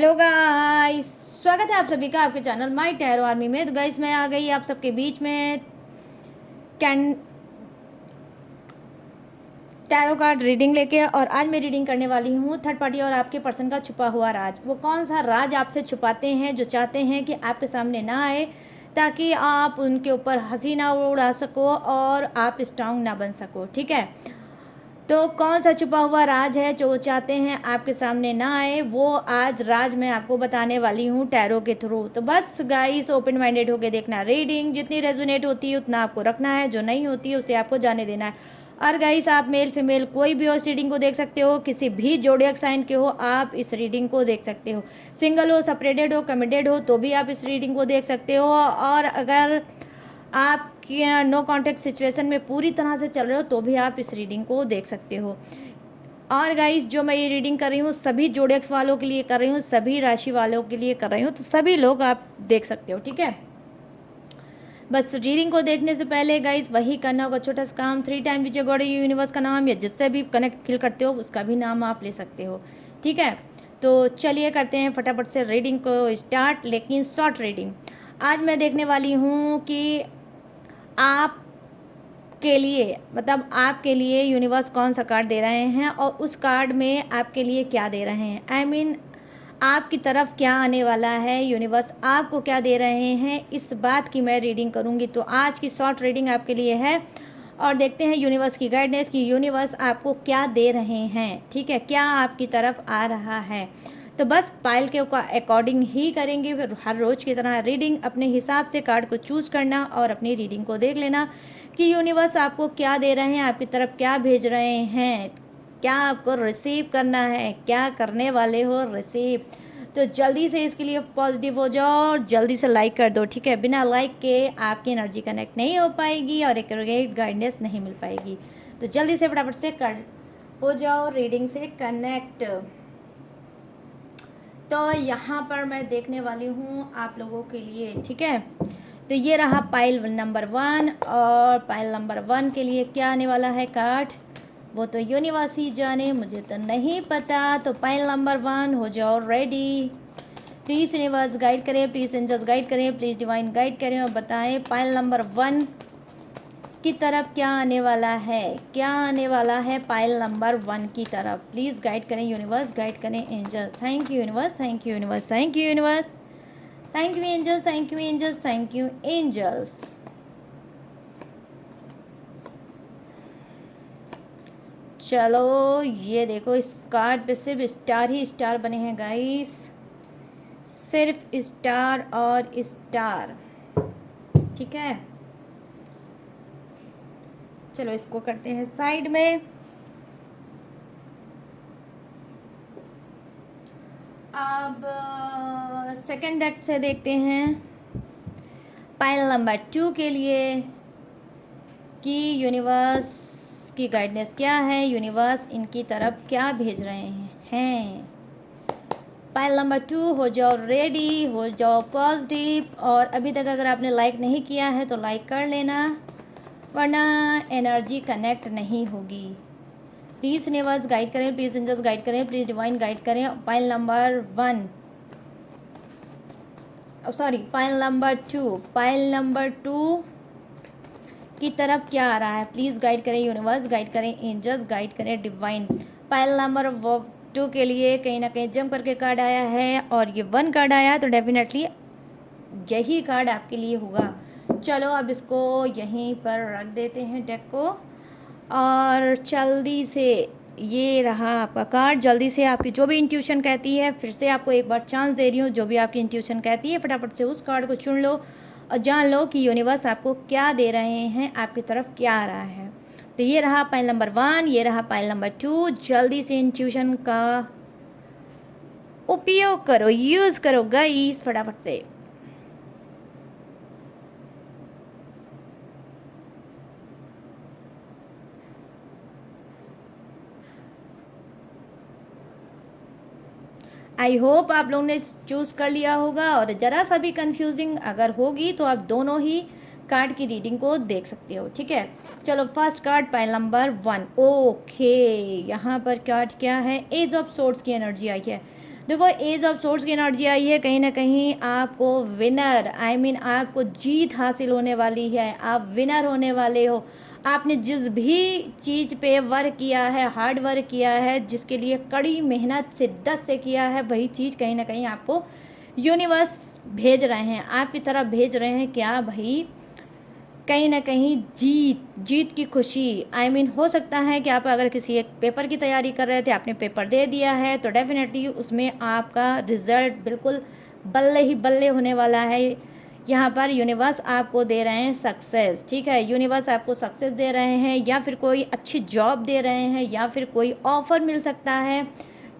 Hello guys, स्वागत है आप सभी का आपके चैनल माय टैरो आर्मी में। तो गाइस मैं आ गई आप सबके बीच में कैन टैरो कार्ड रीडिंग लेके। और आज मैं रीडिंग करने वाली हूँ थर्ड पार्टी और आपके पर्सन का छुपा हुआ राज। वो कौन सा राज आपसे छुपाते हैं जो चाहते हैं कि आपके सामने ना आए, ताकि आप उनके ऊपर हंसी ना उड़ा सको और आप स्ट्रांग ना बन सको। ठीक है, तो कौन सा छुपा हुआ राज है जो वो चाहते हैं आपके सामने ना आए, वो आज राज मैं आपको बताने वाली हूँ टैरो के थ्रू। तो बस गाइस ओपन माइंडेड होके देखना रीडिंग, जितनी रेजोनेट होती है उतना आपको रखना है, जो नहीं होती है उसे आपको जाने देना है। और गाइस आप मेल फीमेल कोई भी हो इस रीडिंग को देख सकते हो, किसी भी जोडियक साइन के हो आप इस रीडिंग को देख सकते हो, सिंगल हो, सेपरेटेड हो, कमिटेड हो तो भी आप इस रीडिंग को देख सकते हो। और अगर आप नो कॉन्टेक्ट सिचुएशन में पूरी तरह से चल रहे हो तो भी आप इस रीडिंग को देख सकते हो। और गाइस जो मैं ये रीडिंग कर रही हूँ सभी जोडेक्स वालों के लिए कर रही हूँ, सभी राशि वालों के लिए कर रही हूँ, तो सभी लोग आप देख सकते हो। ठीक है, बस रीडिंग को देखने से पहले गाइस वही करना होगा छोटा सा काम, 3 टाइम विजय गौड़ यूनिवर्स का नाम या जिससे भी कनेक्ट फील करते हो उसका भी नाम आप ले सकते हो। ठीक है, तो चलिए करते हैं फटाफट से रीडिंग को स्टार्ट, लेकिन शॉर्ट रीडिंग। आज मैं देखने वाली हूँ कि आप के लिए मतलब आपके लिए यूनिवर्स कौन सा कार्ड दे रहे हैं और उस कार्ड में आपके लिए क्या दे रहे हैं। आई मीन आपकी तरफ क्या आने वाला है, यूनिवर्स आपको क्या दे रहे हैं, इस बात की मैं रीडिंग करूंगी। तो आज की शॉर्ट रीडिंग आपके लिए है और देखते हैं यूनिवर्स की गाइडेंस की यूनिवर्स आपको क्या दे रहे हैं। ठीक है, क्या आपकी तरफ आ रहा है। तो बस पाइल के अकॉर्डिंग ही करेंगे, फिर हर रोज़ की तरह रीडिंग अपने हिसाब से कार्ड को चूज़ करना और अपनी रीडिंग को देख लेना कि यूनिवर्स आपको क्या दे रहे हैं, आपकी तरफ क्या भेज रहे हैं, क्या आपको रिसीव करना है, क्या करने वाले हो रिसीव। तो जल्दी से इसके लिए पॉजिटिव हो जाओ और जल्दी से लाइक कर दो। ठीक है, बिना लाइक के आपकी एनर्जी कनेक्ट नहीं हो पाएगी और एक्यूरेट गाइडेंस नहीं मिल पाएगी। तो जल्दी से फटाफट से कर हो जाओ रीडिंग से कनेक्ट। तो यहाँ पर मैं देखने वाली हूँ आप लोगों के लिए। ठीक है, तो ये रहा पाइल नंबर 1 और पाइल नंबर 1 के लिए क्या आने वाला है कार्ड वो तो यूनिवर्स ही जाने, मुझे तो नहीं पता। तो पाइल नंबर 1 हो जाओ रेडी। प्लीज़ यूनिवर्स गाइड करें, प्लीज़ एंजल्स गाइड करें, प्लीज़ डिवाइन गाइड करें और बताएं पाइल नंबर 1 की तरफ क्या आने वाला है, क्या आने वाला है पाइल नंबर 1 की तरफ। प्लीज़ गाइड करें यूनिवर्स, गाइड करें angels. Thank you universe, thank you universe, thank you universe, thank you angels, thank you angels, thank you angels. चलो ये देखो इस कार्ड पे सिर्फ स्टार ही स्टार बने हैं गाइस, सिर्फ स्टार और स्टार। ठीक है, चलो इसको करते हैं साइड में। अब सेकंड डेक से देखते हैं पाइल नंबर 2 के लिए कि यूनिवर्स की गाइडेंस क्या है, यूनिवर्स इनकी तरफ क्या भेज रहे हैं। पाइल नंबर 2 हो जाओ रेडी, हो जाओ पॉजिटिव। और अभी तक अगर आपने लाइक नहीं किया है तो लाइक कर लेना, वरना एनर्जी कनेक्ट नहीं होगी। प्लीज़ यूनिवर्स गाइड करें, प्लीज़ एंजल्स गाइड करें, प्लीज़ डिवाइन गाइड करें। Pile number 1 sorry pile number 2, pile number 2 की तरफ क्या आ रहा है, प्लीज़ गाइड करें यूनिवर्स, गाइड करें एंजल्स, गाइड करें डिवाइन। पाइल नंबर 2 के लिए कहीं ना कहीं जंप करके कार्ड आया है और ये 1 कार्ड आया, तो डेफिनेटली यही कार्ड आपके लिए होगा। चलो अब इसको यहीं पर रख देते हैं डेक को और जल्दी से ये रहा आपका कार्ड। जल्दी से आपकी जो भी इंट्यूशन कहती है, फिर से आपको एक बार चांस दे रही हूँ, जो भी आपकी इंट्यूशन कहती है फटाफट से उस कार्ड को चुन लो और जान लो कि यूनिवर्स आपको क्या दे रहे हैं, आपकी तरफ क्या आ रहा है। तो ये रहा पाइल नंबर 1, ये रहा पाइल नंबर 2। जल्दी से इंट्यूशन का उपयोग करो, यूज़ करो गाइस फटाफट से। आई होप आप लोगों ने चूज़ कर लिया होगा और ज़रा सा भी कंफ्यूजिंग अगर होगी तो आप दोनों ही कार्ड की रीडिंग को देख सकते हो। ठीक है, चलो first card pile number 1। Okay, यहाँ पर कार्ड क्या है, एज ऑफ सोर्ड्स की एनर्जी आई है। देखो एज ऑफ सोर्स की एनर्जी आई है, कहीं ना कहीं आपको विनर आपको जीत हासिल होने वाली है, आप विनर होने वाले हो। आपने जिस भी चीज़ पे वर्क किया है, हार्ड वर्क किया है, जिसके लिए कड़ी मेहनत शिद्दत से किया है, वही चीज़ कहीं ना कहीं आपको यूनिवर्स भेज रहे हैं, आपकी तरफ भेज रहे हैं। क्या भाई, कहीं ना कहीं जीत की खुशी। हो सकता है कि आप अगर किसी एक पेपर की तैयारी कर रहे थे, आपने पेपर दे दिया है, तो डेफिनेटली उसमें आपका रिजल्ट बिल्कुल बल्ले ही बल्ले होने वाला है। यहाँ पर यूनिवर्स आपको दे रहे हैं सक्सेस, ठीक है, यूनिवर्स आपको सक्सेस दे रहे हैं, या फिर कोई अच्छी जॉब दे रहे हैं, या फिर कोई ऑफर मिल सकता है,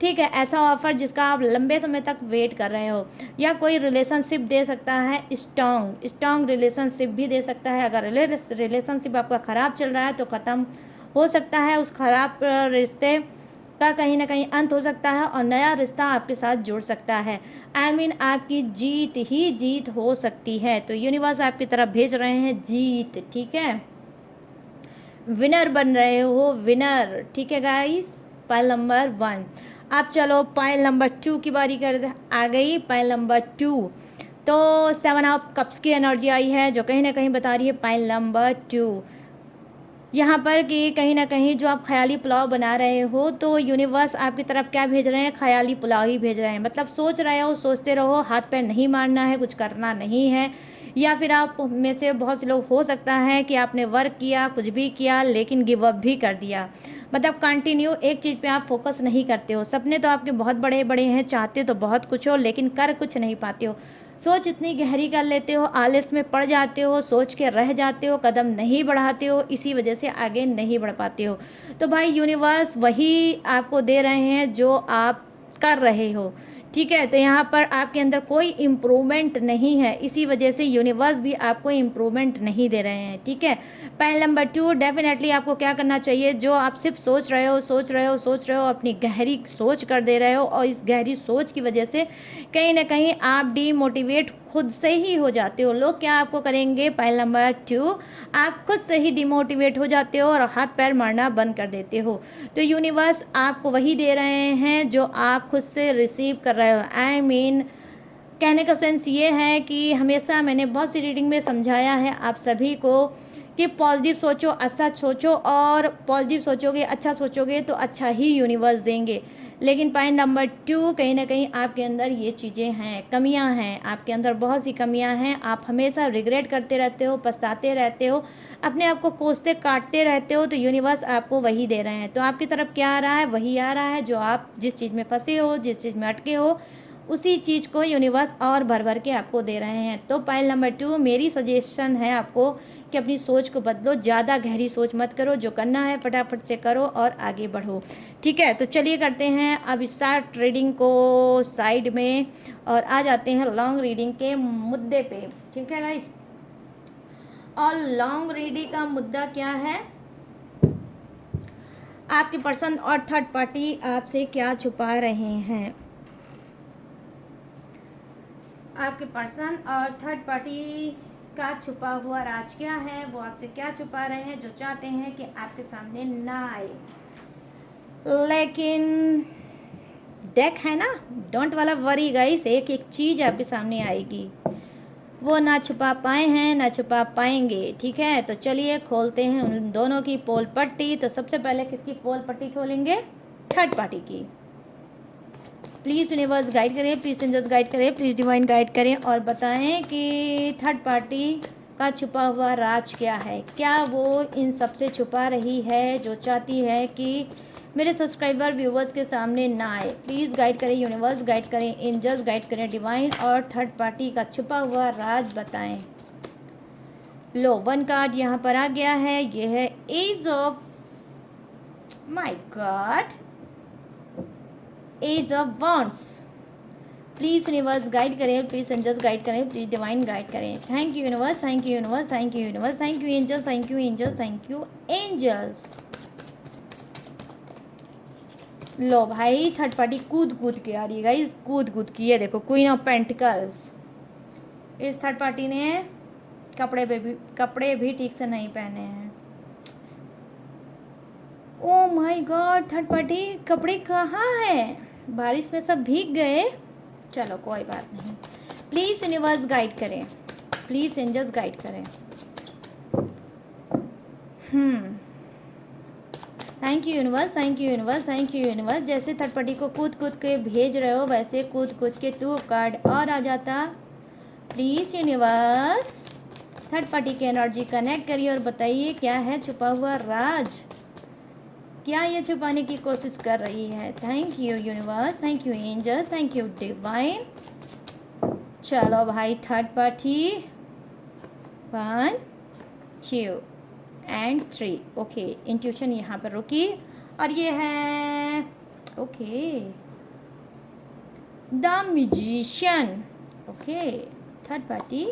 ठीक है, ऐसा ऑफर जिसका आप लंबे समय तक वेट कर रहे हो, या कोई रिलेशनशिप दे सकता है, स्ट्रॉन्ग रिलेशनशिप भी दे सकता है। अगर रिलेशनशिप आपका ख़राब चल रहा है तो ख़त्म हो सकता है, उस खराब रिश्ते का कहीं ना कहीं अंत हो सकता है और नया रिश्ता आपके साथ जुड़ सकता है। आपकी जीत ही जीत हो सकती है, तो यूनिवर्स आपकी तरफ भेज रहे हैं जीत, ठीक है, विनर बन रहे हो, विनर, ठीक है गाइस। Pile number 1। अब चलो पाइल नंबर 2 की बारी कर आ गई। पाइल नंबर 2, तो 7 ऑफ कप्स की एनर्जी आई है, जो कहीं ना कहीं बता रही है पाइल नंबर 2 यहाँ पर कि कहीं ना कहीं जो आप ख्याली पुलाव बना रहे हो, तो यूनिवर्स आपकी तरफ क्या भेज रहे हैं, ख्याली पुलाव ही भेज रहे हैं। मतलब सोच रहे हो, सोचते रहो, हाथ पैर नहीं मारना है, कुछ करना नहीं है। या फिर आप में से बहुत से लोग हो सकता है कि आपने वर्क किया, कुछ भी किया, लेकिन गिव अप भी कर दिया। मतलब कंटिन्यू एक चीज़ पे आप फोकस नहीं करते हो। सपने तो आपके बहुत बड़े बड़े हैं, चाहते तो बहुत कुछ हो, लेकिन कर कुछ नहीं पाते हो। सोच इतनी गहरी कर लेते हो, आलस में पड़ जाते हो, सोच के रह जाते हो, कदम नहीं बढ़ाते हो, इसी वजह से आगे नहीं बढ़ पाते हो। तो भाई यूनिवर्स वही आपको दे रहे हैं जो आप कर रहे हो, ठीक है। तो यहाँ पर आपके अंदर कोई इम्प्रूवमेंट नहीं है, इसी वजह से यूनिवर्स भी आपको इम्प्रूवमेंट नहीं दे रहे हैं, ठीक है। पॉइंट नंबर 2, डेफिनेटली आपको क्या करना चाहिए, जो आप सिर्फ सोच रहे हो, अपनी गहरी सोच कर दे रहे हो, और इस गहरी सोच की वजह से कहीं ना कहीं आप डीमोटिवेट खुद से ही हो जाते हो। लोग क्या आपको करेंगे, पॉइंट नंबर 2, आप खुद से ही डिमोटिवेट हो जाते हो और हाथ पैर मारना बंद कर देते हो। तो यूनिवर्स आपको वही दे रहे हैं जो आप खुद से रिसीव कर रहे हो। कहने का सेंस ये है कि हमेशा मैंने बहुत सी रीडिंग में समझाया है आप सभी को कि पॉजिटिव सोचो, अच्छा सोचो, और पॉजिटिव सोचोगे, अच्छा सोचोगे तो अच्छा ही यूनिवर्स देंगे। लेकिन पॉइंट नंबर 2, कहीं ना कहीं आपके अंदर ये चीज़ें हैं, कमियां हैं, आपके अंदर बहुत सी कमियां हैं। आप हमेशा रिग्रेट करते रहते हो, पछताते रहते हो, अपने आप को कोसते काटते रहते हो। तो यूनिवर्स आपको वही दे रहे हैं। तो आपकी तरफ क्या आ रहा है, वही आ रहा है जो आप जिस चीज़ में फंसे हो, जिस चीज़ में अटके हो, उसी चीज़ को यूनिवर्स और भर भर के आपको दे रहे हैं। तो पॉइंट नंबर 2, मेरी सजेशन है आपको कि अपनी सोच को बदलो, ज़्यादा गहरी सोच मत करो, जो करना है फटाफट से करो और आगे बढ़ो, ठीक है। तो चलिए करते हैं अब शॉर्ट रीडिंग को साइड में और आ जाते हैं लॉन्ग रीडिंग के मुद्दे पे, ठीक है गाइस। और लॉन्ग रीडिंग का मुद्दा क्या है, आपके पर्सन और थर्ड पार्टी आपसे क्या छुपा रहे हैं। आपके पर्सन और थर्ड पार्टी का छुपा हुआ राज क्या है, वो आपसे क्या छुपा रहे हैं, जो चाहते हैं कि आपके सामने ना आए। लेकिन डेक है ना, डोंट वाला वरी गाइस, एक एक चीज़ आपके सामने आएगी, वो ना छुपा पाए हैं ना छुपा पाएंगे, ठीक है। तो चलिए खोलते हैं उन दोनों की पोल पट्टी। तो सबसे पहले किसकी पोल पट्टी खोलेंगे, थर्ड पार्टी की। प्लीज़ यूनिवर्स गाइड करें, प्लीज़ एंजल्स गाइड करें, प्लीज़ डिवाइन गाइड करें और बताएं कि थर्ड पार्टी का छुपा हुआ राज क्या है। क्या वो इन सब से छुपा रही है, जो चाहती है कि मेरे सब्सक्राइबर व्यूवर्स के सामने ना आए। प्लीज़ गाइड करें, यूनिवर्स गाइड करें, एंजल्स गाइड करें, डिवाइन, और थर्ड पार्टी का छुपा हुआ राज बताएं। लो 1 कार्ड यहाँ पर आ गया है, ये है ace of, my God, ace of wands. Please universe guide करें, प्लीज़ एंजल्स गाइड करें, प्लीज़ डिवाइन गाइड करें। Thank you universe, thank you universe, thank you universe, thank you angels, thank you angels, thank you angels. लो भाई, third party कूद कूद के आ रही है गाइस, कूद कूद की। ये देखो क्वीन ऑफ पेंटिकल्स, इस थर्ड पार्टी ने कपड़े भी ठीक से नहीं पहने हैं। Oh my God, third party कपड़े कहाँ है, बारिश में सब भीग गए। चलो कोई बात नहीं। प्लीज़ यूनिवर्स गाइड करें, प्लीज़ एंजल्स गाइड करें। Thank you universe, thank you universe, thank you universe. जैसे थर्ड पार्टी को कूद कूद के भेज रहे हो, वैसे कूद कूद के 2 कार्ड और आ जाता। प्लीज़ यूनिवर्स थर्ड पार्टी की एनर्जी कनेक्ट करिए और बताइए क्या है छुपा हुआ राज, क्या ये छुपाने की कोशिश कर रही है। Thank you universe, thank you angels, thank you divine. चलो भाई third party 1 2 and 3। Okay intuition यहाँ पर रुकी और ये है okay the musician. Okay third party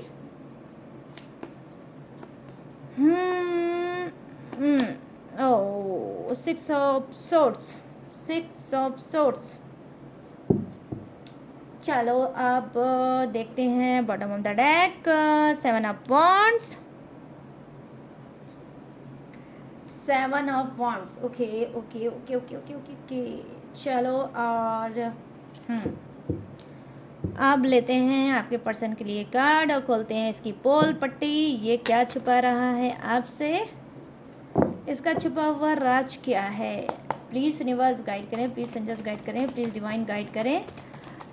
oh 6 of swords, 6 of swords. चलो अब देखते हैं bottom of the deck 7 of wands, 7 of wands. Okay okay okay okay okay okay okay. चलो और अब लेते हैं आपके पर्सन के लिए कार्ड और खोलते हैं इसकी पोल पट्टी। ये क्या छुपा रहा है आपसे, इसका छुपा हुआ राज क्या है। प्लीज़ यूनिवर्स गाइड करें, प्लीज़ एंजल्स गाइड करें, प्लीज़ डिवाइन गाइड करें।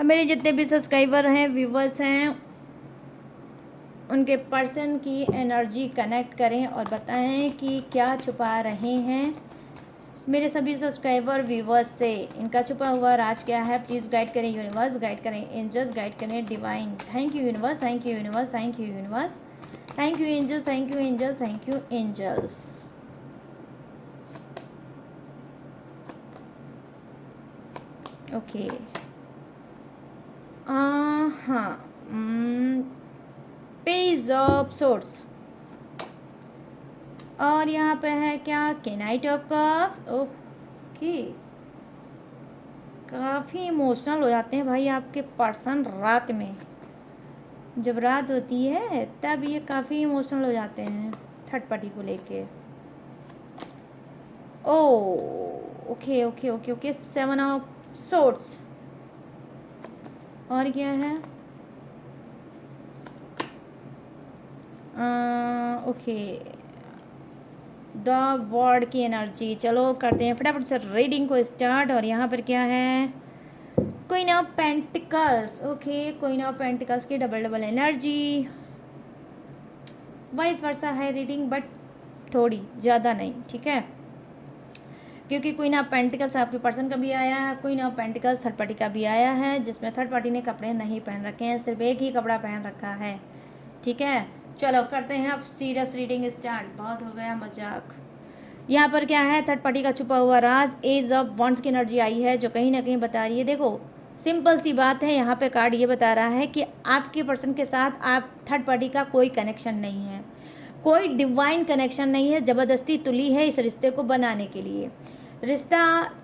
मेरे जितने भी सब्सक्राइबर हैं, व्यूवर्स हैं, उनके पर्सन की एनर्जी कनेक्ट करें और बताएं कि क्या छुपा रहे हैं मेरे सभी सब्सक्राइबर व्यूवर्स से। इनका छुपा हुआ राज क्या है, प्लीज़ गाइड करें यूनिवर्स, गाइड करें एंजल्स, गाइड करें divine. Thank you universe, thank you universe, thank you universe, thank you angels, thank you angels, thank you angels. Okay हाँ पेज ऑफ सोर्स और यहाँ पे है क्या नाइट ऑफ कप्स। ओके काफ़ी emotional हो जाते हैं भाई आपके पर्सन रात में, जब रात होती है तब ये काफ़ी इमोशनल हो जाते हैं थर्ड पार्टी को लेके। Okay okay okay okay 7 of swords और क्या है ओके द वर्ड की एनर्जी। चलो करते हैं फटाफट से रीडिंग को स्टार्ट। और यहाँ पर क्या है queen of pentacles. Okay queen of pentacles की double double energy, vice versa है रीडिंग बट थोड़ी ज़्यादा नहीं, ठीक है, क्योंकि क्वीन ऑफ पेंटिकल्स आपके पर्सन का भी आया है, queen of pentacles third party का भी आया है, जिसमें थर्ड पार्टी ने कपड़े नहीं पहन रखे हैं, सिर्फ एक ही कपड़ा पहन रखा है, ठीक है। चलो करते हैं अब सीरियस रीडिंग स्टार्ट, बहुत हो गया मजाक। यहाँ पर क्या है थर्ड पार्टी का छुपा हुआ राज, एज ऑफ वॉन्ड्स की एनर्जी आई है जो कहीं ना कहीं बता रही है। देखो सिंपल सी बात है, यहाँ पे कार्ड ये बता रहा है कि आपके पर्सन के साथ आप थर्ड पार्टी का कोई कनेक्शन नहीं है, कोई डिवाइन कनेक्शन नहीं है, ज़बरदस्ती तुली है इस रिश्ते को बनाने के लिए। रिश्ता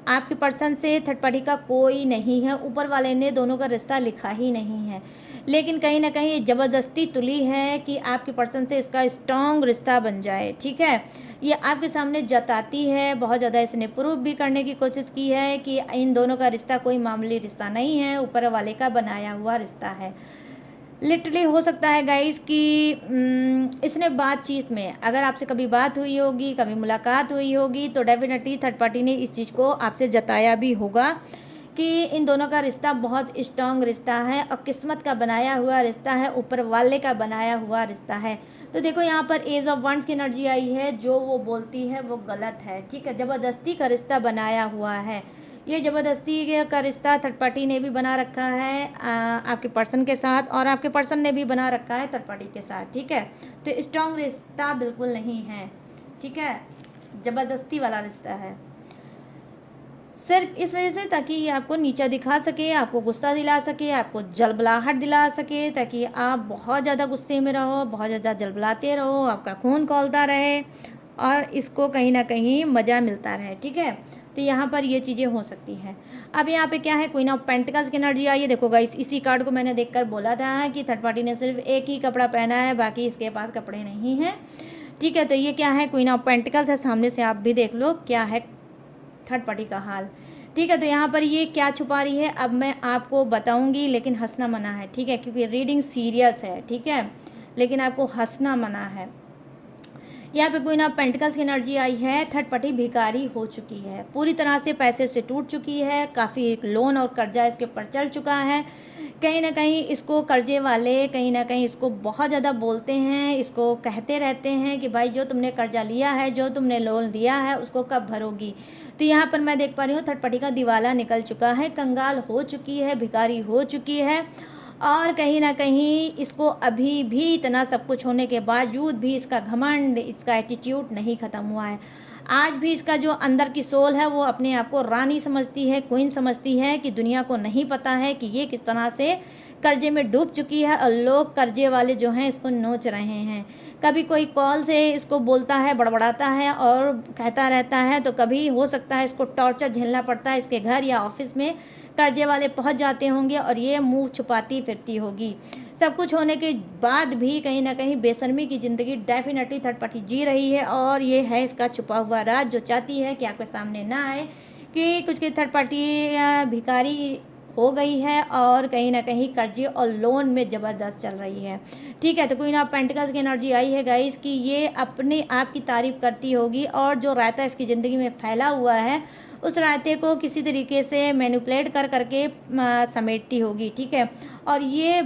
आपके पर्सन से थर्ड पार्टी का कोई नहीं है, ऊपर वाले ने दोनों का रिश्ता लिखा ही नहीं है, लेकिन कहीं ना कहीं ज़बरदस्ती तुली है कि आपके पर्सन से इसका स्ट्रॉन्ग रिश्ता बन जाए, ठीक है। ये आपके सामने जताती है, बहुत ज़्यादा इसने प्रूव भी करने की कोशिश की है कि इन दोनों का रिश्ता कोई मामूली रिश्ता नहीं है, ऊपर वाले का बनाया हुआ रिश्ता है। लिटरली हो सकता है गाइस कि इसने बातचीत में अगर आपसे कभी बात हुई होगी, कभी मुलाकात हुई होगी, तो डेफिनेटली थर्ड पार्टी ने इस चीज़ को आपसे जताया भी होगा कि इन दोनों का रिश्ता बहुत स्ट्रॉन्ग रिश्ता है और किस्मत का बनाया हुआ रिश्ता है, ऊपर वाले का बनाया हुआ रिश्ता है। तो देखो यहाँ पर एज ऑफ वंड्स की एनर्जी आई है, जो वो बोलती है वो गलत है, ठीक है, ज़बरदस्ती का रिश्ता बनाया हुआ है। ये ज़बरदस्ती का रिश्ता थर्ड पार्टी ने भी बना रखा है आपके पर्सन के साथ, और आपके पर्सन ने भी बना रखा है थर्ड पार्टी के साथ, ठीक है। तो स्ट्रॉन्ग रिश्ता बिल्कुल नहीं है, ठीक है, ज़बरदस्ती वाला रिश्ता है, सिर्फ इस वजह से ताकि ये आपको नीचा दिखा सके, आपको गुस्सा दिला सके, आपको जलबलाहट दिला सके, ताकि आप बहुत ज़्यादा गुस्से में रहो, बहुत ज़्यादा जलबलाते रहो, आपका खून खौलता रहे और इसको कहीं ना कहीं मज़ा मिलता रहे, ठीक है। तो यहाँ पर ये चीज़ें हो सकती हैं। अब यहाँ पे क्या है क्वीन ऑफ पेंटिकल्स की एनर्जी आई है। देखो गाइस इसी कार्ड को मैंने देखकर बोला था कि थर्ड पार्टी ने सिर्फ एक ही कपड़ा पहना है, बाकी इसके पास कपड़े नहीं हैं, ठीक है। तो ये क्या है क्वीन ऑफ पेंटिकल्स है, सामने से आप भी देख लो क्या है थर्ड पार्टी का हाल। ठीक है, तो यहाँ पर ये क्या छुपा रही है अब मैं आपको बताऊंगी, लेकिन हंसना मना है, ठीक है, क्योंकि रीडिंग सीरियस है, ठीक है, लेकिन आपको हंसना मना है। यहाँ पे क्वीन ऑफ पेंटिकल्स की एनर्जी आई है। थर्ड पार्टी भिखारी हो चुकी है, पूरी तरह से पैसे से टूट चुकी है, काफ़ी लोन और कर्जा इसके ऊपर चल चुका है। कहीं ना कहीं इसको कर्जे वाले कहीं ना कहीं इसको बहुत ज़्यादा बोलते हैं, इसको कहते रहते हैं कि भाई जो तुमने कर्जा लिया है, जो तुमने लोन दिया है, उसको कब भरोगी। तो यहाँ पर मैं देख पा रही हूँ थर्ड पार्टी का दिवाला निकल चुका है, कंगाल हो चुकी है, भिखारी हो चुकी है, और कहीं ना कहीं इसको अभी भी इतना सब कुछ होने के बावजूद भी इसका घमंड, इसका एटीट्यूड नहीं ख़त्म हुआ है। आज भी इसका जो अंदर की सोल है वो अपने आप को रानी समझती है, क्वीन समझती है, कि दुनिया को नहीं पता है कि ये किस तरह से कर्जे में डूब चुकी है, और लोग कर्जे वाले जो हैं इसको नोच रहे हैं। कभी कोई कॉल से इसको बोलता है, बड़बड़ाता है और कहता रहता है, तो कभी हो सकता है इसको टॉर्चर झेलना पड़ता है, इसके घर या ऑफिस में कर्जे वाले पहुंच जाते होंगे और ये मुंह छुपाती फिरती होगी। सब कुछ होने के बाद भी कहीं ना कहीं बेशर्मी की ज़िंदगी डेफिनेटली थर्ड पार्टी जी रही है, और ये है इसका छुपा हुआ राज, जो चाहती है कि आपके सामने ना आए, कि कुछ की थर्ड पार्टी भिखारी हो गई है और कहीं ना कहीं कर्जे और लोन में ज़बरदस्त चल रही है। ठीक है, तो क्वीन ऑफ पेंटिकल्स की एनर्जी आई है गाइस कि ये अपने आप की तारीफ करती होगी, और जो रायता इसकी ज़िंदगी में फैला हुआ है उस रायते को किसी तरीके से मैनिपुलेट कर करके समेटती होगी, ठीक है, और ये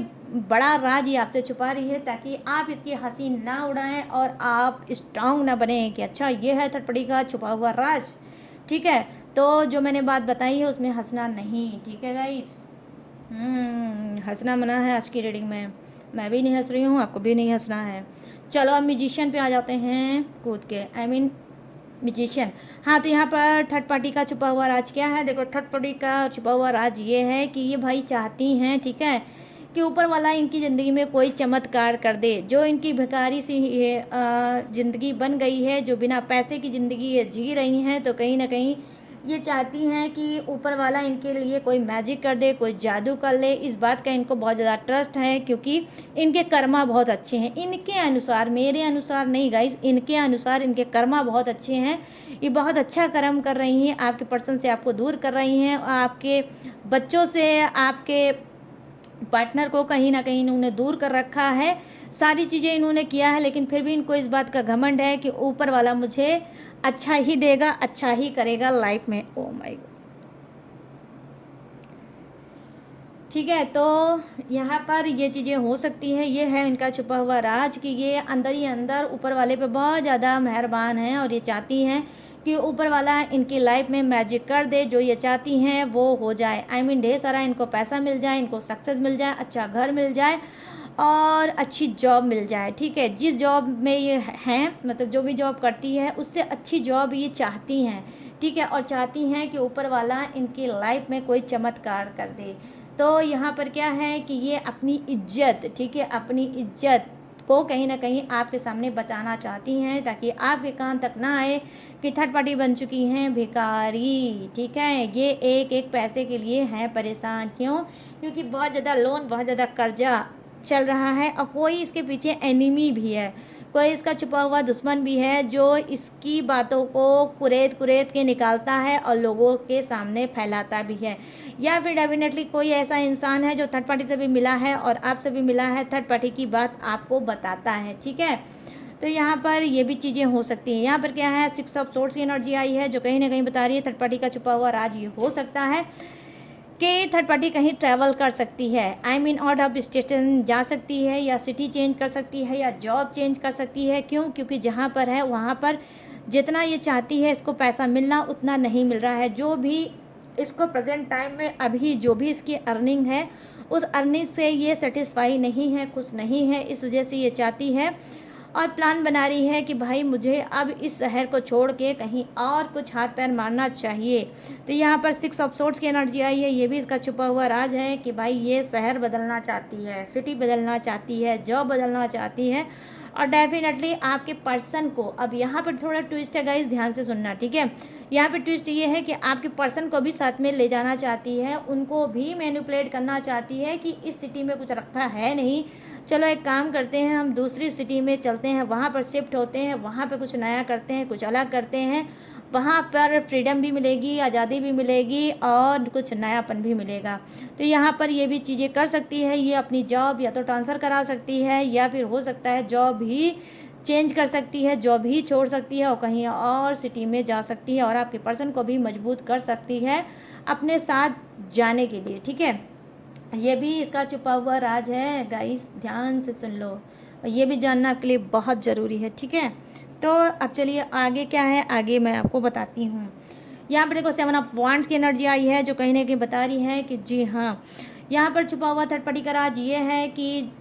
बड़ा राज ये आपसे छुपा रही है ताकि आप इसकी हंसी ना उड़ाएं और आप स्ट्रांग ना बने कि अच्छा ये है थर्ड पार्टी का छुपा हुआ राज। ठीक है, तो जो मैंने बात बताई है उसमें हंसना नहीं, ठीक है गाइस। हंसना मना है आज की रीडिंग में, मैं भी नहीं हंस रही हूँ, आपको भी नहीं हंसना है। चलो अब म्यूजिशियन पे आ जाते हैं कूद के, आई मीन म्यूजिशियन। हाँ, तो यहाँ पर थर्ड पार्टी का छुपा हुआ राज क्या है, देखो थर्ड पार्टी का छुपा हुआ राज ये है कि ये भाई चाहती हैं, ठीक है, कि ऊपर वाला इनकी ज़िंदगी में कोई चमत्कार कर दे। जो इनकी भिखारी सी ज़िंदगी बन गई है, जो बिना पैसे की ज़िंदगी ये जी रही हैं, तो कहीं ना कहीं ये चाहती हैं कि ऊपर वाला इनके लिए कोई मैजिक कर दे, कोई जादू कर ले। इस बात का इनको बहुत ज़्यादा ट्रस्ट है, क्योंकि इनके कर्मा बहुत अच्छे हैं, इनके अनुसार, मेरे अनुसार नहीं गाइस, इनके अनुसार इनके कर्मा बहुत अच्छे हैं। ये बहुत अच्छा कर्म कर रही हैं, आपके पर्सन से आपको दूर कर रही हैं, आपके बच्चों से आपके पार्टनर को कहीं ना कहीं इन्होंने दूर कर रखा है। सारी चीज़ें इन्होंने किया है, लेकिन फिर भी इनको इस बात का घमंड है कि ऊपर वाला मुझे अच्छा ही देगा, अच्छा ही करेगा लाइफ में। ओ माय गॉड, ठीक है, तो यहाँ पर ये चीज़ें हो सकती हैं। ये है इनका छुपा हुआ राज कि ये अंदर ही अंदर ऊपर वाले पे बहुत ज़्यादा मेहरबान हैं, और ये चाहती हैं कि ऊपर वाला इनकी लाइफ में मैजिक कर दे, जो ये चाहती हैं वो हो जाए। आई मीन ढेर सारा इनको पैसा मिल जाए, इनको सक्सेस मिल जाए, अच्छा घर मिल जाए और अच्छी जॉब मिल जाए। ठीक है, जिस जॉब में ये हैं, मतलब जो भी जॉब करती है उससे अच्छी जॉब ये चाहती हैं, ठीक है, और चाहती हैं कि ऊपर वाला इनकी लाइफ में कोई चमत्कार कर दे। तो यहाँ पर क्या है कि ये अपनी इज्जत, ठीक है, अपनी इज्जत को कहीं ना कहीं आपके सामने बचाना चाहती हैं, ताकि आपके कान तक ना आए कि थर्ड पार्टी बन चुकी हैं भिखारी। ठीक है, ये एक एक पैसे के लिए हैं परेशान। क्यों? क्योंकि बहुत ज़्यादा लोन, बहुत ज़्यादा कर्जा चल रहा है, और कोई इसके पीछे एनिमी भी है, कोई इसका छुपा हुआ दुश्मन भी है, जो इसकी बातों को कुरेद कुरेद के निकालता है और लोगों के सामने फैलाता भी है। या फिर डेफिनेटली कोई ऐसा इंसान है जो थर्ड पार्टी से भी मिला है और आपसे भी मिला है, थर्ड पार्टी की बात आपको बताता है। ठीक है, तो यहाँ पर ये भी चीज़ें हो सकती हैं। यहाँ पर क्या है, 6 ऑफ सोर्ड्स की एनर्जी आई है, जो कहीं ना कहीं बता रही है थर्ड पार्टी का छुपा हुआ राज ये हो सकता है कि थर्ड पार्टी कहीं ट्रैवल कर सकती है, I mean out of station जा सकती है, या सिटी चेंज कर सकती है, या जॉब चेंज कर सकती है। क्यों? क्योंकि जहाँ पर है वहाँ पर जितना ये चाहती है इसको पैसा मिलना, उतना नहीं मिल रहा है। जो भी इसको प्रेजेंट टाइम में अभी जो भी इसकी अर्निंग है, उस अर्निंग से ये सेटिस्फाई नहीं है, खुश नहीं है। इस वजह से ये चाहती है और प्लान बना रही है कि भाई मुझे अब इस शहर को छोड़ के कहीं और कुछ हाथ पैर मारना चाहिए। तो यहाँ पर 6 ऑफ सोर्ड्स की एनर्जी आई है, ये भी इसका छुपा हुआ राज है कि भाई ये शहर बदलना चाहती है, सिटी बदलना चाहती है, जॉब बदलना चाहती है, और डेफिनेटली आपके पर्सन को, अब यहाँ पर थोड़ा ट्विस्ट है गाइस, ध्यान से सुनना, ठीक है। यहाँ पे ट्विस्ट ये है कि आपके पर्सन को भी साथ में ले जाना चाहती है, उनको भी मैनिपुलेट करना चाहती है कि इस सिटी में कुछ रखा है नहीं, चलो एक काम करते हैं, हम दूसरी सिटी में चलते हैं, वहाँ पर शिफ्ट होते हैं, वहाँ पे कुछ नया करते हैं, कुछ अलग करते हैं। वहाँ पर फ्रीडम भी मिलेगी, आज़ादी भी मिलेगी और कुछ नयापन भी मिलेगा। तो यहाँ पर ये भी चीज़ें कर सकती है, ये अपनी जॉब या तो ट्रांसफ़र करा सकती है या फिर हो सकता है जॉब ही चेंज कर सकती है, जॉब ही छोड़ सकती है और कहीं और सिटी में जा सकती है और आपके पर्सन को भी मजबूत कर सकती है अपने साथ जाने के लिए। ठीक है, ये भी इसका छुपा हुआ राज है गाइस, ध्यान से सुन लो और ये भी जानना आपके लिए बहुत ज़रूरी है। ठीक है, तो अब चलिए आगे क्या है, आगे मैं आपको बताती हूँ। यहाँ पर देखो 7 ऑफ वांड्स की एनर्जी आई है जो कहीं ना कहीं बता रही है कि जी हाँ, यहाँ पर छुपा हुआ थर्ड पार्टी का राज ये है कि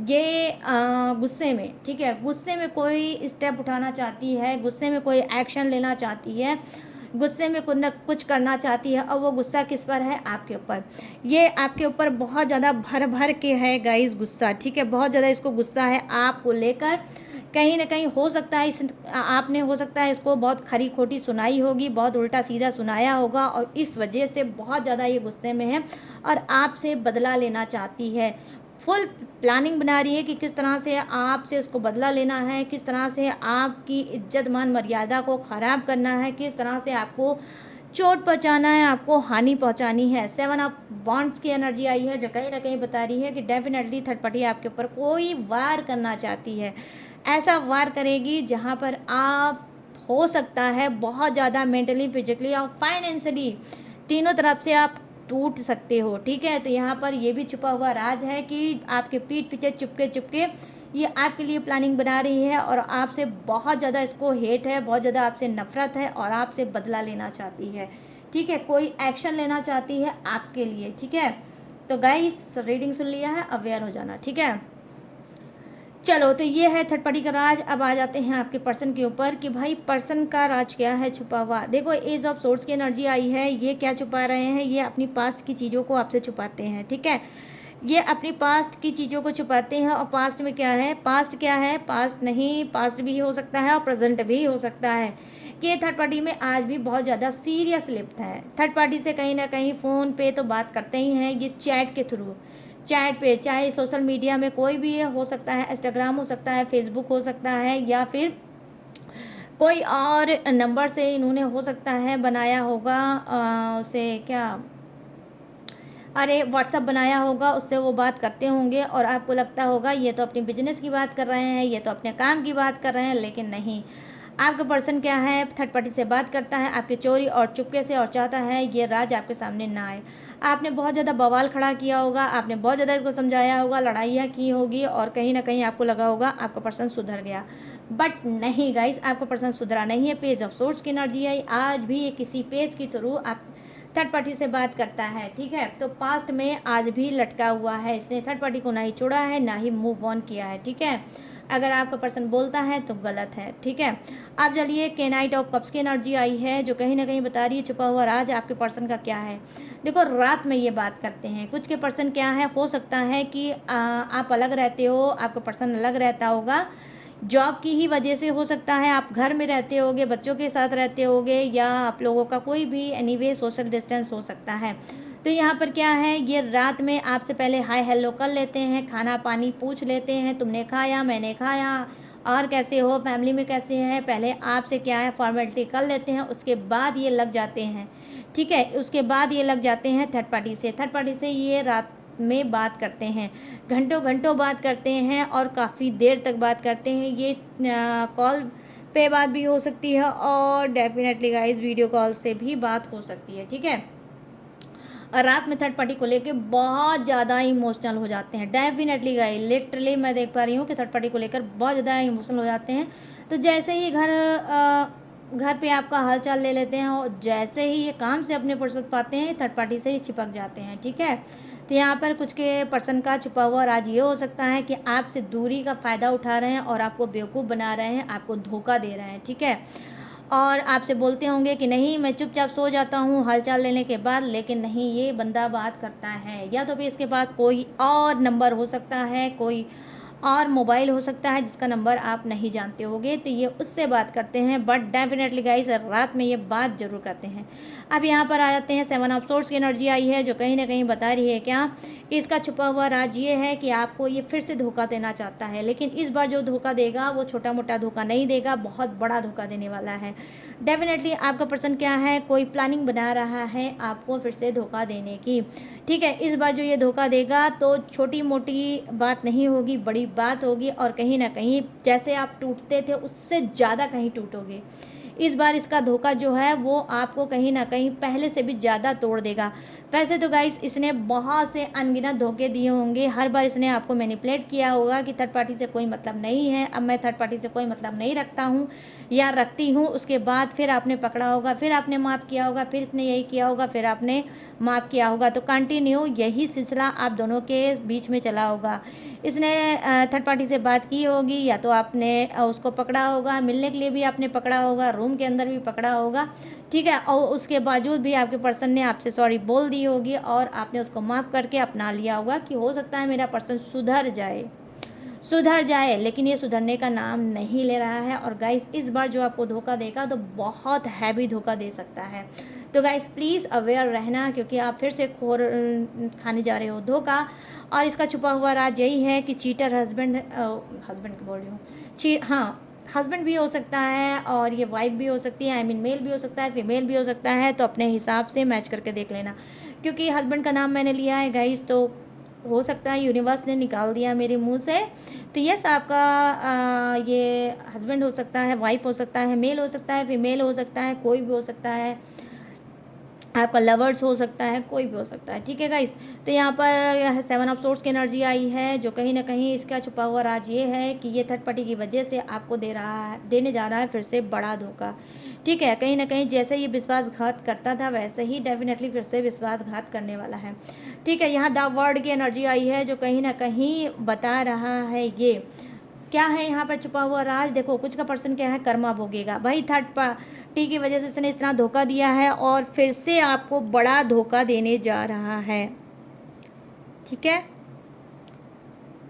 ये गुस्से में, ठीक है, गुस्से में कोई स्टेप उठाना चाहती है, गुस्से में कोई एक्शन लेना चाहती है, गुस्से में कुछ न कुछ करना चाहती है और वो गुस्सा किस पर है, आपके ऊपर। ये आपके ऊपर बहुत ज़्यादा भर भर के है गाइस गुस्सा। ठीक है, बहुत ज़्यादा इसको गुस्सा है आपको लेकर। कहीं ना कहीं हो सकता है आपने हो सकता है इसको बहुत खरी खोटी सुनाई होगी, बहुत उल्टा सीधा सुनाया होगा और इस वजह से बहुत ज़्यादा ये गुस्से में है और आपसे बदला लेना चाहती है। फुल प्लानिंग बना रही है कि किस तरह से आपसे उसको बदला लेना है, किस तरह से आपकी इज्जत मान मर्यादा को ख़राब करना है, किस तरह से आपको चोट पहुंचाना है, आपको हानि पहुंचानी है। 7 ऑफ वांड्स की एनर्जी आई है जो कहीं ना कहीं बता रही है कि डेफिनेटली थर्ड पार्टी आपके ऊपर कोई वार करना चाहती है। ऐसा वार करेगी जहां पर आप हो सकता है बहुत ज़्यादा मेंटली, फिजिकली और फाइनेंशियली तीनों तरफ से आप टूट सकते हो। ठीक है, तो यहाँ पर ये भी छुपा हुआ राज है कि आपके पीठ पीछे चुपके चुपके ये आपके लिए प्लानिंग बना रही है और आपसे बहुत ज़्यादा इसको हेट है, बहुत ज़्यादा आपसे नफरत है और आपसे बदला लेना चाहती है। ठीक है, कोई एक्शन लेना चाहती है आपके लिए। ठीक है, तो गाइस रीडिंग सुन लिया है, अवेयर हो जाना। ठीक है, चलो तो ये है थर्ड पार्टी का राज। अब आ जाते हैं आपके पर्सन के ऊपर कि भाई पर्सन का राज क्या है छुपा हुआ। देखो एज ऑफ सोर्स की एनर्जी आई है, ये क्या छुपा रहे हैं, ये अपनी पास्ट की चीज़ों को आपसे छुपाते हैं। ठीक है, ये अपनी पास्ट की चीज़ों को छुपाते हैं और पास्ट में क्या है, पास्ट क्या है, पास्ट नहीं, पास्ट भी हो सकता है और प्रेजेंट भी हो सकता है कि ये थर्ड पार्टी में आज भी बहुत ज़्यादा सीरियस लिप्त है। थर्ड पार्टी से कहीं ना कहीं फ़ोन पे तो बात करते ही हैं, ये चैट के थ्रू, चैट पे, चाहे सोशल मीडिया में कोई भी हो सकता है, इंस्टाग्राम हो सकता है, फेसबुक हो सकता है या फिर कोई और नंबर से इन्होंने हो सकता है बनाया होगा, उसे क्या, अरे व्हाट्सअप बनाया होगा, उससे वो बात करते होंगे और आपको लगता होगा ये तो अपनी बिजनेस की बात कर रहे हैं, ये तो अपने काम की बात कर रहे हैं, लेकिन नहीं। आपका पर्सन क्या है, थर्ड पार्टी से बात करता है आपके चोरी और चुपके से और चाहता है ये राज आपके सामने ना आए। आपने बहुत ज़्यादा बवाल खड़ा किया होगा, आपने बहुत ज़्यादा इसको समझाया होगा, लड़ाइयाँ की होगी और कहीं ना कहीं आपको लगा होगा आपका पर्सन सुधर गया, बट नहीं गाइस, आपका पर्सन सुधरा नहीं है। पेज ऑफ सोर्स की एनर्जी है, आज भी ये किसी पेज के थ्रू आप थर्ड पार्टी से बात करता है। ठीक है, तो पास्ट में आज भी लटका हुआ है, इसने थर्ड पार्टी को ना ही छोड़ा है ना ही मूव ऑन किया है। ठीक है, अगर आपका पर्सन बोलता है तो गलत है। ठीक है, अब चलिए के नाइट ऑफ कप्स की एनर्जी आई है जो कहीं ना कहीं बता रही है छुपा हुआ राज आपके पर्सन का क्या है। देखो रात में ये बात करते हैं, कुछ के पर्सन क्या है, हो सकता है कि आप अलग रहते हो, आपका पर्सन अलग रहता होगा, जॉब की ही वजह से हो सकता है, आप घर में रहते होगे, बच्चों के साथ रहते होगे या आप लोगों का कोई भी एनीवे सोशल डिस्टेंस हो सकता है। तो यहाँ पर क्या है, ये रात में आपसे पहले हाय हेलो कर लेते हैं, खाना पानी पूछ लेते हैं, तुमने खाया, मैंने खाया और कैसे हो, फैमिली में कैसे हैं, पहले आपसे क्या है फॉर्मेलिटी कर लेते हैं, उसके बाद ये लग जाते हैं। ठीक है, उसके बाद ये लग जाते हैं थर्ड पार्टी से। थर्ड पार्टी से ये रात में बात करते हैं, घंटों घंटों बात करते हैं और काफ़ी देर तक बात करते हैं। ये कॉल पे बात भी हो सकती है और डेफिनेटली गाइस वीडियो कॉल से भी बात हो सकती है। ठीक है, और रात में थर्ड पार्टी को लेके बहुत ज़्यादा इमोशनल हो जाते हैं। डेफिनेटली गाइस, लिटरली मैं देख पा रही हूँ कि थर्ड पार्टी को लेकर बहुत ज़्यादा इमोशनल हो जाते हैं। तो जैसे ही घर पे आपका हाल चाल ले लेते हैं और जैसे ही ये काम से अपने फुर्सत पाते हैं थर्ड पार्टी से ही चिपक जाते हैं। ठीक है, तो यहाँ पर कुछ के पर्सन का छुपा हुआ राज ये हो सकता है कि आपसे दूरी का फ़ायदा उठा रहे हैं और आपको बेवकूफ़ बना रहे हैं, आपको धोखा दे रहे हैं। ठीक है, और आपसे बोलते होंगे कि नहीं मैं चुपचाप सो जाता हूँ हालचाल लेने के बाद, लेकिन नहीं, ये बंदा बात करता है, या तो फिर इसके पास कोई और नंबर हो सकता है, कोई और मोबाइल हो सकता है जिसका नंबर आप नहीं जानते होगे, तो ये उससे बात करते हैं। बट डेफिनेटली गाइस रात में ये बात जरूर करते हैं। अब यहाँ पर आ जाते हैं 7 ऑफ सोर्स की एनर्जी आई है जो कहीं ना कहीं बता रही है क्या, कि इसका छुपा हुआ राज ये है कि आपको ये फिर से धोखा देना चाहता है, लेकिन इस बार जो धोखा देगा वो छोटा मोटा धोखा नहीं देगा, बहुत बड़ा धोखा देने वाला है। डेफिनेटली आपका पर्सन क्या है, कोई प्लानिंग बना रहा है आपको फिर से धोखा देने की। ठीक है, इस बार जो ये धोखा देगा तो छोटी मोटी बात नहीं होगी, बड़ी बात होगी, और कहीं ना कहीं जैसे आप टूटते थे उससे ज़्यादा कहीं टूटोगे। इस बार इसका धोखा जो है वो आपको कहीं ना कहीं पहले से भी ज़्यादा तोड़ देगा। वैसे तो गाइस इसने बहुत से अनगिनत धोखे दिए होंगे, हर बार इसने आपको मैनिपुलेट किया होगा कि थर्ड पार्टी से कोई मतलब नहीं है, अब मैं थर्ड पार्टी से कोई मतलब नहीं रखता हूँ या रखती हूँ। उसके बाद फिर आपने पकड़ा होगा, फिर आपने माफ़ किया होगा, फिर इसने यही किया होगा, फिर आपने माफ़ किया होगा। तो कंटिन्यू यही सिलसिला आप दोनों के बीच में चला होगा। इसने थर्ड पार्टी से बात की होगी, या तो आपने उसको पकड़ा होगा, मिलने के लिए भी आपने पकड़ा होगा, रूम के अंदर भी पकड़ा होगा। ठीक है, और उसके बावजूद भी आपके पर्सन ने आपसे सॉरी बोल दी होगी और आपने उसको माफ़ करके अपना लिया होगा कि हो सकता है मेरा पर्सन सुधर जाए, लेकिन ये सुधरने का नाम नहीं ले रहा है। और गाइस इस बार जो आपको धोखा देगा तो बहुत हैवी धोखा दे सकता है। तो गाइस प्लीज़ अवेयर रहना, क्योंकि आप फिर से खाने जा रहे हो धोखा। और इसका छुपा हुआ राज यही है कि चीटर हस्बैंड बोल रही हूँ, हाँ हस्बैंड भी हो सकता है, और ये वाइफ भी हो सकती है, आई मीन मेल भी हो सकता है, फीमेल भी हो सकता है। तो अपने हिसाब से मैच करके देख लेना, क्योंकि हस्बैंड का नाम मैंने लिया है गाइस, तो हो सकता है यूनिवर्स ने निकाल दिया मेरे मुंह से। तो यस आपका ये हस्बैंड हो सकता है, वाइफ हो सकता है, मेल हो सकता है, फीमेल हो सकता है, कोई भी हो सकता है, आपका लवर्स हो सकता है, कोई भी हो सकता है। ठीक है गाइस, तो यहाँ पर 7 ऑफ सोर्स की एनर्जी आई है, जो कहीं ना कहीं इसका छुपा हुआ राज ये है कि ये थर्ड पार्टी की वजह से आपको देने जा रहा है फिर से बड़ा धोखा। ठीक है, कहीं ना कहीं जैसे ये विश्वासघात करता था वैसे ही डेफिनेटली फिर से विश्वासघात करने वाला है। ठीक है, यहाँ द वर्ड की एनर्जी आई है, जो कहीं ना कहीं बता रहा है ये क्या है यहाँ पर छुपा हुआ राज। देखो कुछ का पर्सन क्या है, कर्मा भोगेगा भाई, थर्ड पार्टी की वजह से इसने इतना धोखा दिया है और फिर से आपको बड़ा धोखा देने जा रहा है। ठीक है,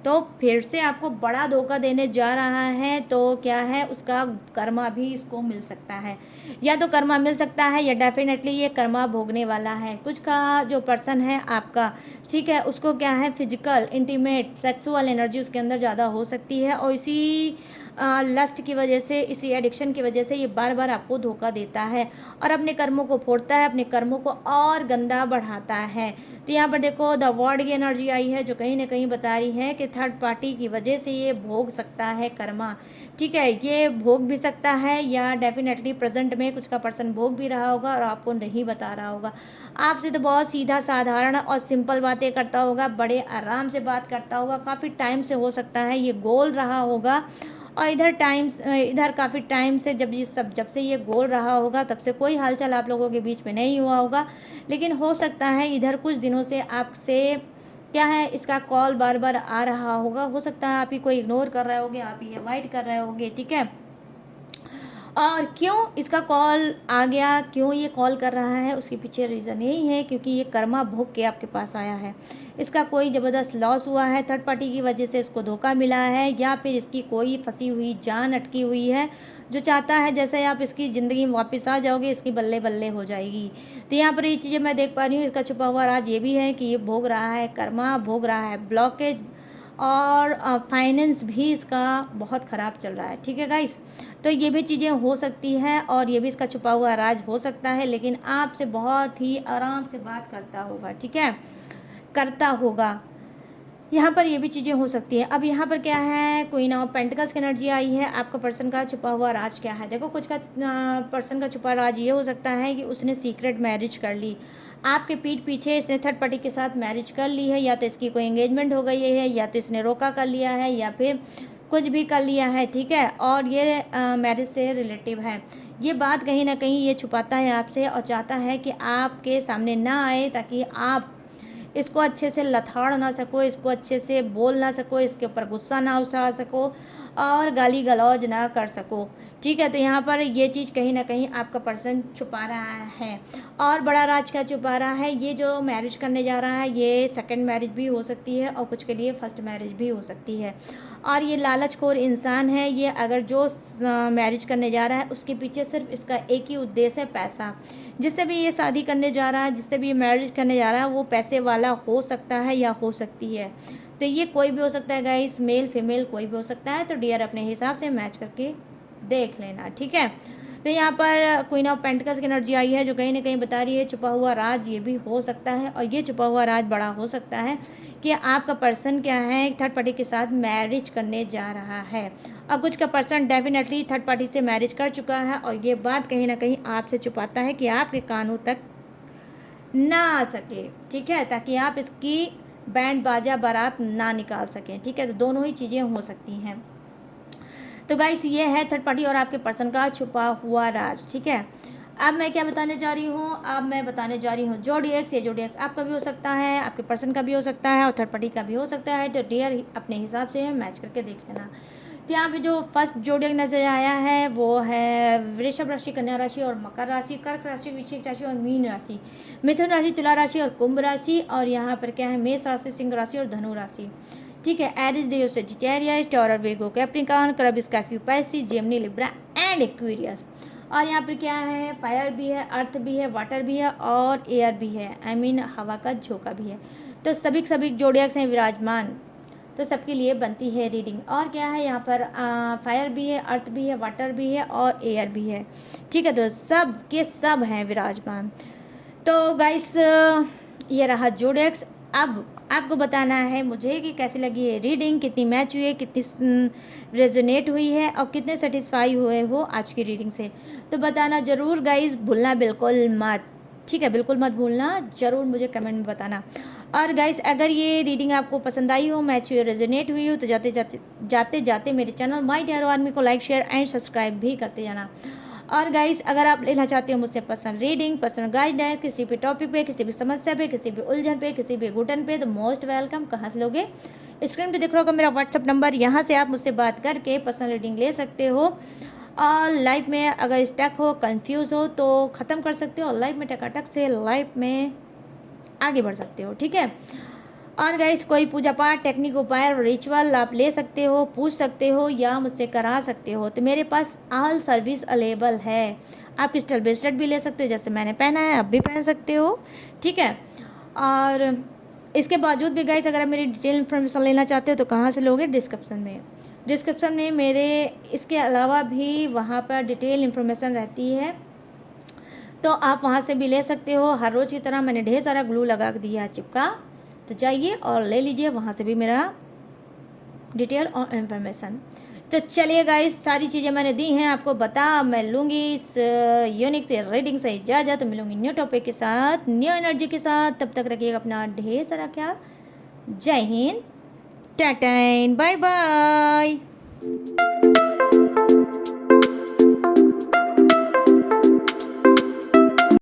तो फिर से आपको बड़ा धोखा देने जा रहा है, तो क्या है उसका कर्मा भी इसको मिल सकता है, या तो कर्मा मिल सकता है या डेफिनेटली ये कर्मा भोगने वाला है। कुछ का जो पर्सन है आपका, ठीक है, उसको क्या है फिजिकल इंटीमेट सेक्सुअल एनर्जी उसके अंदर ज़्यादा हो सकती है, और इसी लस्ट की वजह से, इसी एडिक्शन की वजह से ये बार बार आपको धोखा देता है और अपने कर्मों को फोड़ता है, अपने कर्मों को और गंदा बढ़ाता है। तो यहाँ पर देखो द वर्ड की एनर्जी आई है, जो कहीं ना कहीं बता रही है कि थर्ड पार्टी की वजह से ये भोग सकता है कर्मा। ठीक है, ये भोग भी सकता है या डेफिनेटली प्रेजेंट में कुछ का पर्सन भोग भी रहा होगा और आपको नहीं बता रहा होगा। आपसे तो बहुत सीधा साधारण और सिंपल बातें करता होगा, बड़े आराम से बात करता होगा, काफ़ी टाइम से हो सकता है ये गोल रहा होगा, और इधर काफ़ी टाइम से जब से ये गोल रहा होगा तब से कोई हालचाल आप लोगों के बीच में नहीं हुआ होगा। लेकिन हो सकता है इधर कुछ दिनों से आपसे क्या है इसका कॉल बार बार आ रहा होगा, हो सकता है आप ही को इग्नोर कर रहे होगे, आप ही अवॉइड कर रहे होगे। ठीक है, और क्यों इसका कॉल आ गया, क्यों ये कॉल कर रहा है, उसके पीछे रीज़न यही है क्योंकि ये कर्मा भोग के आपके पास आया है। इसका कोई ज़बरदस्त लॉस हुआ है, थर्ड पार्टी की वजह से इसको धोखा मिला है, या फिर इसकी कोई फंसी हुई जान अटकी हुई है, जो चाहता है जैसे आप इसकी ज़िंदगी में वापस आ जाओगे इसकी बल्ले बल्ले हो जाएगी। तो यहाँ पर ये चीज़ें मैं देख पा रही हूँ। इसका छुपा हुआ राज ये भी है कि ये भोग रहा है कर्मा, भोग रहा है ब्लॉकेज, और फाइनेंस भी इसका बहुत ख़राब चल रहा है। ठीक है गाइस, तो ये भी चीज़ें हो सकती हैं और ये भी इसका छुपा हुआ राज हो सकता है, लेकिन आपसे बहुत ही आराम से बात करता होगा। ठीक है, करता होगा, यहाँ पर ये भी चीज़ें हो सकती है। अब यहाँ पर क्या है, क्वीन ऑफ पेंटिकल्स की एनर्जी आई है। आपका पर्सन का छुपा हुआ राज क्या है, देखो कुछ का पर्सन का छुपा राज ये हो सकता है कि उसने सीक्रेट मैरिज कर ली, आपके पीठ पीछे इसने थर्ड पार्टी के साथ मैरिज कर ली है, या तो इसकी कोई एंगेजमेंट हो गई है, या तो इसने रोका कर लिया है, या फिर कुछ भी कर लिया है। ठीक है, और ये मैरिज से रिलेटिव है। ये बात कहीं ना कहीं ये छुपाता है आपसे और चाहता है कि आपके सामने ना आए, ताकि आप इसको अच्छे से लथाड़ ना सको, इसको अच्छे से बोल ना सको, इसके ऊपर गुस्सा ना उछाल सको और गाली गलौज ना कर सको। ठीक है, तो यहाँ पर ये चीज़ कहीं ना कहीं आपका पर्सन छुपा रहा है। और बड़ा राज क्या छुपा रहा है, ये जो मैरिज करने जा रहा है ये सेकंड मैरिज भी हो सकती है और कुछ के लिए फर्स्ट मैरिज भी हो सकती है। और ये लालचखोर इंसान है, ये अगर जो मैरिज करने जा रहा है उसके पीछे सिर्फ इसका एक ही उद्देश्य है, पैसा। जिससे भी ये शादी करने जा रहा है, जिससे भी ये मैरिज करने जा रहा है वो पैसे वाला हो सकता है या हो सकती है। तो ये कोई भी हो सकता है गाइस, मेल फीमेल कोई भी हो सकता है। तो डियर अपने हिसाब से मैच करके देख लेना। ठीक है, तो यहाँ पर क्वीन ऑफ पेंटिकल्स की एनर्जी आई है जो कहीं ना कहीं बता रही है छुपा हुआ राज ये भी हो सकता है, और ये छुपा हुआ राज बड़ा हो सकता है कि आपका पर्सन क्या है थर्ड पार्टी के साथ मैरिज करने जा रहा है, और कुछ का पर्सन डेफिनेटली थर्ड पार्टी से मैरिज कर चुका है, और ये बात कहीं ना कहीं आपसे छुपाता है कि आपके कानों तक ना आ सके, ठीक है, ताकि आप इसकी बैंड बाजा बारात ना निकाल सकें, ठीक है। तो दोनों ही चीज़ें हो सकती हैं। तो गाइस ये है थर्ड पार्टी और आपके पर्सन का छुपा हुआ राज, ठीक है। अब मैं क्या बताने जा रही हूँ, अब मैं बताने जा रही हूँ जोडिएक्स। ये जोडिएक्स आपका भी हो सकता है, आपके पर्सन का भी हो सकता है, और थर्ड पार्टी का भी हो सकता है। तो डियर अपने हिसाब से मैच करके देख लेना। तो यहाँ पे जो फर्स्ट जोडिएक नजर आया है वो है वृषभ राशि, कन्या राशि और मकर राशि, कर्क राशि, वृश्चिक राशि और मीन राशि, मिथुन राशि, तुला राशि और कुंभ राशि, और यहाँ पर क्या है मेष राशि, सिंह राशि और धनु राशि, ठीक है। Aries, Leo, Sagittarius, Taurus, Virgo, Capricorn, करबिस, कैप्यू, Pisces, Gemini, Libra and Aquarius. और यहाँ पर क्या है फायर भी है, अर्थ भी है, वाटर भी है और एयर भी है, आई मीन हवा का झोंका भी है। तो सभी जोडिएक्स हैं विराजमान, तो सबके लिए बनती है रीडिंग। और क्या है यहाँ पर फायर भी है, अर्थ भी है, वाटर भी है और एयर भी है, ठीक है। तो सब के सब हैं विराजमान। तो गाइस ये रहा जोडिएक्स। अब आपको बताना है मुझे कि कैसी लगी है रीडिंग, कितनी मैच हुई है, कितनी रेजोनेट हुई है और कितने सेटिस्फाई हुए हो आज की रीडिंग से। तो बताना ज़रूर गाइस, भूलना बिल्कुल मत, ठीक है, बिल्कुल मत भूलना, ज़रूर मुझे कमेंट में बताना। और गाइस अगर ये रीडिंग आपको पसंद आई हो, मैच हुई, रेजोनेट हुई हो, तो जाते जाते मेरे चैनल माय डियर आर्मी को लाइक, शेयर एंड सब्सक्राइब भी करते जाना। और गाइस अगर आप लेना चाहते हो मुझसे पर्सनल रीडिंग, पर्सनल गाइडेंस, किसी भी टॉपिक पे, किसी भी समस्या पे, किसी भी उलझन पे, किसी भी घुटन पे, तो मोस्ट वेलकम। कहाँ से लोगे? स्क्रीन पे दिख रहा होगा मेरा व्हाट्सअप नंबर, यहाँ से आप मुझसे बात करके पर्सनल रीडिंग ले सकते हो। और लाइफ में अगर स्टक हो, कंफ्यूज हो तो ख़त्म कर सकते हो, और लाइफ में टकाटक से लाइफ में आगे बढ़ सकते हो, ठीक है। और गाइस कोई पूजा पाठ, टेक्निक, उपाय, रिचुअल आप ले सकते हो, पूछ सकते हो या मुझसे करा सकते हो। तो मेरे पास ऑल सर्विस अवेलेबल है। आप क्रिस्टल ब्रेसलेट भी ले सकते हो, जैसे मैंने पहना है आप भी पहन सकते हो, ठीक है। और इसके बावजूद भी गाइस अगर आप मेरी डिटेल इन्फॉर्मेशन लेना चाहते हो तो कहाँ से लोगे? डिस्क्रिप्शन में मेरे इसके अलावा भी वहाँ पर डिटेल इन्फॉर्मेशन रहती है, तो आप वहाँ से भी ले सकते हो। हर रोज़ की तरह मैंने ढेर सारा ग्लू लगा दिया है चिपका, तो जाइए और ले लीजिए वहाँ से भी मेरा डिटेल और इन्फॉर्मेशन। तो चलिए गाइस सारी चीज़ें मैंने दी हैं आपको, बता मैं लूँगी इस यूनिक से रीडिंग से इजाज़त, तो मिलूँगी न्यू टॉपिक के साथ, न्यू एनर्जी के साथ। तब तक रखिएगा अपना ढेर सारा ख्याल। जय हिंद, टाटा, बाय बाय।